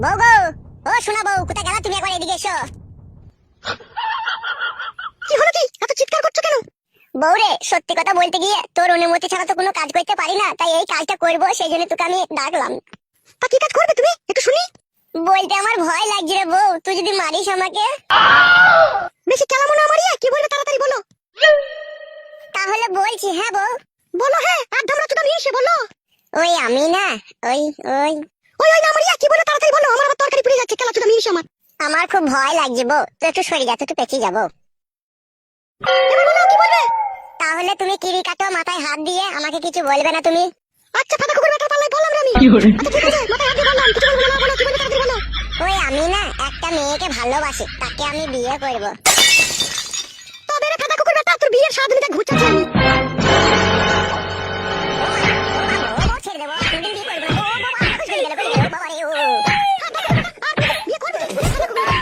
বউ গো, ও শোনা বউ, কোথায় গেলা তুমি? একবার এদিকে এসো। কি হলো? কি এত চিৎকার করছো কেন? বউ রে, সত্যি কথা বলতে গিয়ে তোর অনুমতি ছাড়া তো কোনো কাজ করতে পারি না, তাই এই কাজটা করবো, সেই জন্য তোকে আমি ডাকলাম। তা কি কাজ করবে তুমি? একটু শুনি। বলতে আমার ভয় লাগছে রে বউ, তুই যদি মারিস আমাকে। বেশি কেলা মনে আমারিয়া, কি বলবে তাড়াতাড়ি বলো। তাহলে বলছি, হ্যাঁ বউ। বলো হ্যাঁ, আর ধামড়া চুদা নিয়ে এসে বলো। ওই আমি না, ওই ওই ওই ওই না আমারিয়া, কি বলবে তাড়াতাড়ি বলো, আমার আবার তরকারি পুড়ে যাচ্ছে, কেলা চুদা নিয়ে এসে আমার। আমার খুব ভয় লাগছে বউ, তো একটু সরে যা, তো একটু পেঁচিয়ে যাবো। এবার বলো কি বলবে। তাহলে তুমি কিরি কাটো, মাথায় হাত দিয়ে, আমাকে কিছু বলবে না তুমি? আচ্ছা ফাটা কুকুর বেটার পাল্লায় বললাম রে আমি। আচ্ছা ঠিক আছে, মাথায় হাত দিয়ে বললাম, কিছু বলবো না, বলো কি বলবে তাড়াতাড়ি বলো। ওই আমি না একটা মেয়েকে ভালোবাসি, তাকে আমি বিয়ে করব। তবে রে ফাটা কুকুর বেটা, তোর বিয়ের স্বাদ নিতে ঘুরছাচ্ছি আমি। ছেড়ে দেবো, কোনদিন বিয়ে করবো না। ও বাবা, চলে গেল, চলে গেল, বাবা রে, ও। বিয়ে করবে তো, ফাটা কুকুর বেটা।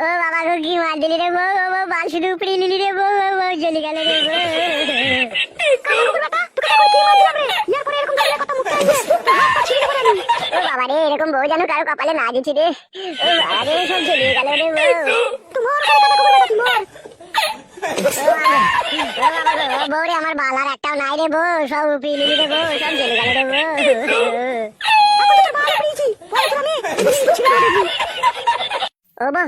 ও বাবা গো, কি মার দিলি রে বউ, ও বউ বাল শুধু উপরে নিলি রে বউ, ও বউ চলে গেল রে বউ। ও বাবা রে, এরকম বউ যেন কারো কপালে না দিচ্ছি রে। ও বাবা রে, সব চলে গেল রে বউ। বউরে আমার বালার একটাও নাই রে বউ, সব উপরে নিলি রে বউ, সব চলে গেল রে বউ। ও বউ,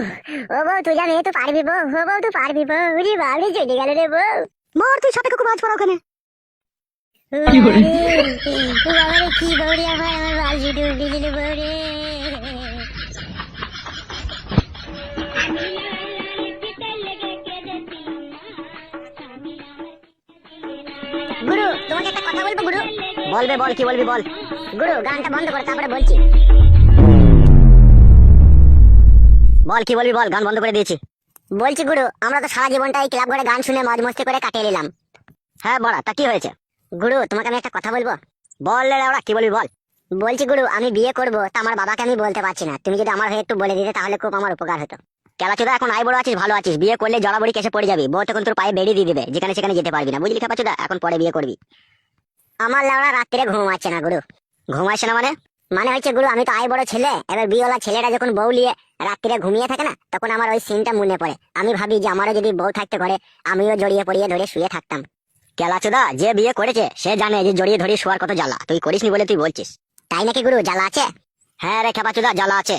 ও বউ তুই জানি তো পারবি বউ, ও বউ তুই পারবি বউ, উরি বাবরে চলে গেল রে বউ। মার তুই সাথে কুকুর বাজ পড়া ওখানে। কি বৌরি আমার আমার বাল শুধু উপরে নিলি বউরে। গুরু, তোমাকে একটা কথা বলবো গুরু। বলবে, বল কি বলবি বল। গুরু, গানটা বন্ধ করো, তারপরে বলছি। বল কি বলবি বল, গান বন্ধ করে দিয়েছি। বলছি গুরু, আমরা তো সারা জীবনটা এই ক্লাব ঘরে গান শুনে মজ মস্তি করে কাটিয়ে নিলাম। হ্যাঁ বড়া, তা কি হয়েছে? গুরু, তোমাকে আমি একটা কথা বলবো। বল রে ওরা, কি বলবি বল। বলছি গুরু, আমি বিয়ে করবো, তা আমার বাবাকে আমি বলতে পারছি না, তুমি যদি আমার হয়ে একটু বলে দিতে তাহলে খুব আমার উপকার হতো। কেলাচোদা এখন আই বড় আছিস, ভালো আছিস, বিয়ে করলে জড়াবড়ি কেসে পড়ে যাবি, বউ তখন তোর পায়ে বেড়ি দিয়ে দিবে, যেখানে সেখানে যেতে পারবি না, বুঝলি খেপাচোদা? এখন পরে বিয়ে করবি। আমার লাউড়া রাত্রে ঘুম আসছে না গুরু। ঘুমাইছে না মানে? মানে হচ্ছে গুরু, আমি তো আই বড় ছেলে, এবার বিয়েওয়ালা ছেলেটা যখন বউ নিয়ে রাত্রিরে ঘুমিয়ে থাকে না, তখন আমার ওই সিনটা মনে পড়ে। আমি ভাবি যে আমারও যদি বউ থাকতে ঘরে, আমিও জড়িয়ে পড়িয়ে ধরে শুয়ে থাকতাম। কেলাচোদা যে বিয়ে করেছে সে জানে যে জড়িয়ে ধরে শোয়ার কত জ্বালা, তুই করিসনি বলে তুই বলছিস। তাই নাকি গুরু, জ্বালা আছে? হ্যাঁ রে খেপাচোদা, জ্বালা আছে।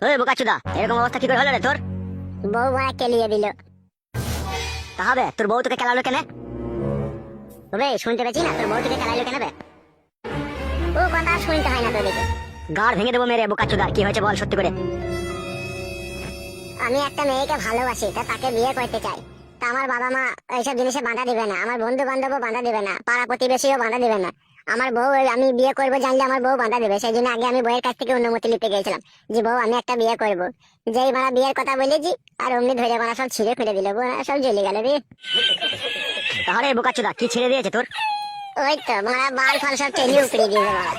ওই বোকাচোদা, এরকম অবস্থা কি করে হলো রে তোর? বউ মারা কেলিয়ে দিল। তা হবে, তোর বউ তোকে খেলালো কেন? তবে শুনতে পেয়েছি না, তোর বউ থেকে খেলাইলো কেন বে? ও কথা আর শুনতে হয় না তোদেরকে। গাড় ভেঙে দেবো মেরে বোকাচোদার, কি হয়েছে বল সত্যি করে। আমি একটা মেয়েকে ভালোবাসি, তা তাকে বিয়ে করতে চাই। তা আমার বাবা মা এইসব জিনিসে বাধা দিবে না, আমার বন্ধু বান্ধবও বাধা দিবে না, পাড়া প্রতিবেশীও বাধা দিবে না। আমার বউ, আমি বিয়ে করবো জানলে আমার বউ বাধা দেবে, সেই জন্য আগে আমি বউয়ের কাছ থেকে অনুমতি নিতে গিয়েছিলাম যে বউ আমি একটা বিয়ে করবো। যেই মারা বিয়ের কথা বলেছি, আর অমনি ধরে মারা সব ছিঁড়ে ফেলে দিল, সব জ্বলে গেল রে। তাহলে বোকাচোদা কি ছেড়ে দিয়েছে তোর? ওই তো মারা বাল ফাল সব টেনে উপড়িয়ে দিয়েছে মারা।